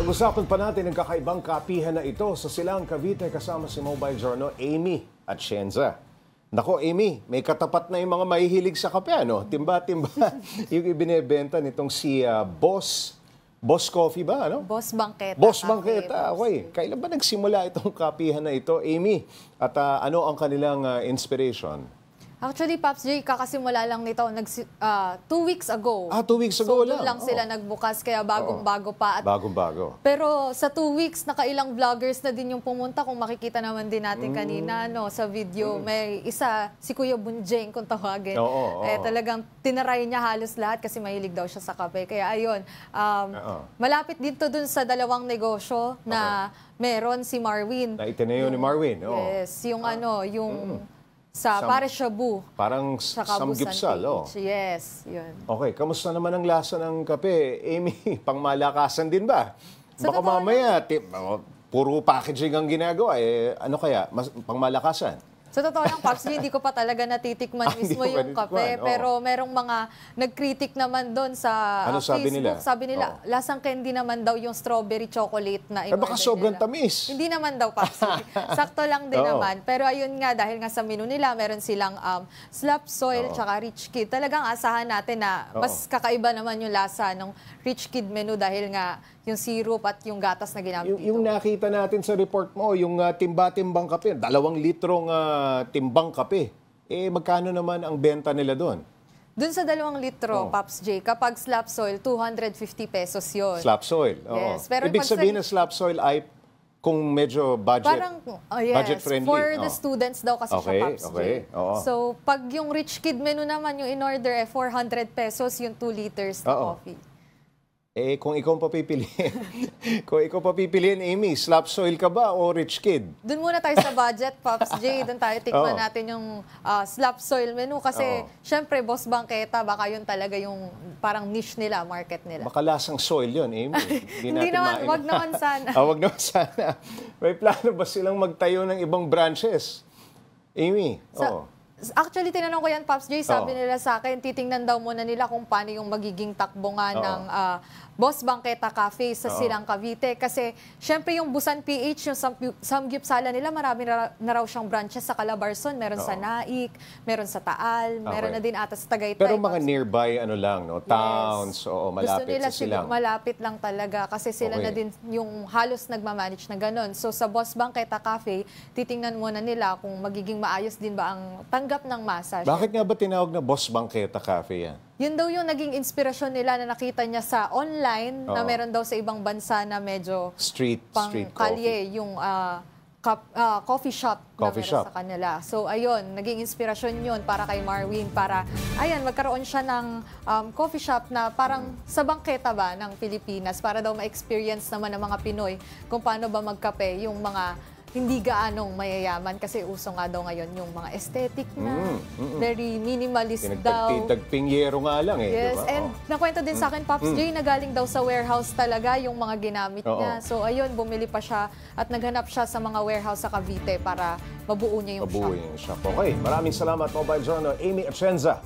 Pag-usapan pa natin ang kakaibang kapihan na ito sa Silang Cavite kasama si Mobile Journal Amy Atienza. Nako Amy, may katapat na yung mga mahihilig sa kape, ano? Timba-timba yung ibinebenta nitong si Boss Coffee ba, ano? Boss Bangketa. Boss Bangketa, okay. Kailan ba nagsimula itong kapihan na ito, Amy? At ano ang kanilang inspiration? Actually, Pops J, kakasimula lang nito 2 weeks ago. 2 weeks ago so, lang? So, lang sila nagbukas, kaya bagong-bago pa. Bagong-bago. Pero sa 2 weeks, nakailang vloggers na din yung pumunta. Kung makikita naman din natin kanina no, sa video, may isa, si Kuya Bunjeng, kung tawagin. Talagang tinaray niya halos lahat kasi mahilig daw siya sa kape. Kaya ayun, malapit dito dun sa dalawang negosyo na meron si Marwin. Na itinayo ni Marwin. Yes, yung sa para shabu. Parang samgyupsal, Yes, yun. Okay, kamusta naman ang lasa ng kape? Amy, pangmalakasan din ba? Baka mamaya, puro packaging ang ginagawa. Ano kaya? Pangmalakasan? Sa totoo lang, Pops, hindi ko pa talaga natitikman mismo yung kape. Pero merong mga nag-critic naman doon sa Facebook. Sabi nila, lasang candy naman daw yung strawberry chocolate na in-order baka sobrang nila. tamis. Hindi naman daw, Pops. Sakto lang din naman. Pero ayun nga, dahil nga sa menu nila, meron silang slap soil tsaka rich kid. Talagang asahan natin na mas kakaiba naman yung lasa ng rich kid menu dahil nga yung syrup at yung gatas na ginamit dito. Yung nakita natin sa report mo, yung timba-timbang kape, 2 litrong timbang kape, magkano naman ang benta nila doon? Doon sa 2 litro, Pops J, kapag slap soil, 250 pesos yun. Slap soil? Yes. Pero ibig sabihin na slap soil ay kung medyo budget, budget friendly. For the students daw kasi siya, Pops J. So, pag yung rich kid menu naman, yung in-order 400 pesos yung 2 liters na coffee. Kung ikaw papipiliin, Amy, slap soil ka ba o rich kid? Doon muna tayo sa budget, Pops J. Doon tayo tikman natin yung slap soil menu. Kasi, syempre, Boss Bangketa, baka yun talaga yung parang niche nila, market nila. Baka lasang soil yun, Amy. Hindi naman, wag naman sana. Wag naman sana. May plano ba silang magtayo ng ibang branches? Amy, Actually, tinanong ko yan, Pops J, sabi nila sa akin, titingnan daw muna nila kung paano yung magiging takbo nga ng Boss Bangketa Cafe sa Silang Cavite. Kasi, syempre yung Busan PH, yung samgyupsala nila, marami na raw siyang branches sa Calabarzon. Meron sa Naik, meron sa Taal, meron na din ata sa Tagaytay. Pero mga nearby, towns, malapit gusto nila sa Silang. Malapit lang talaga kasi sila na din yung halos nagmamanage na ganun. So, sa Boss Bangketa Cafe, titingnan muna nila kung magiging maayos din ba ang tanggap ng masa. Bakit nga ba tinawag na Boss Bangketa Cafe yan? Yun daw yung naging inspirasyon nila na nakita niya sa online na meron daw sa ibang bansa na medyo street kalye, coffee. yung coffee shop na meron sa kanila. So ayun, naging inspirasyon yun para kay Marwin para magkaroon siya ng coffee shop na parang sa bangketa ba ng Pilipinas para daw ma-experience naman ng mga Pinoy kung paano ba magkape yung mga hindi gaanong mayayaman kasi uso nga daw ngayon yung mga aesthetic na, very minimalist daw. Tagpingyero nga lang Yes, diba? And nakwento din sa akin, Pops J, na galing daw sa warehouse talaga yung mga ginamit niya. So ayun, bumili pa siya at naghanap siya sa mga warehouse sa Cavite para mabuo niya yung shop. Okay, maraming salamat, Mobile Journal Amy Atienza.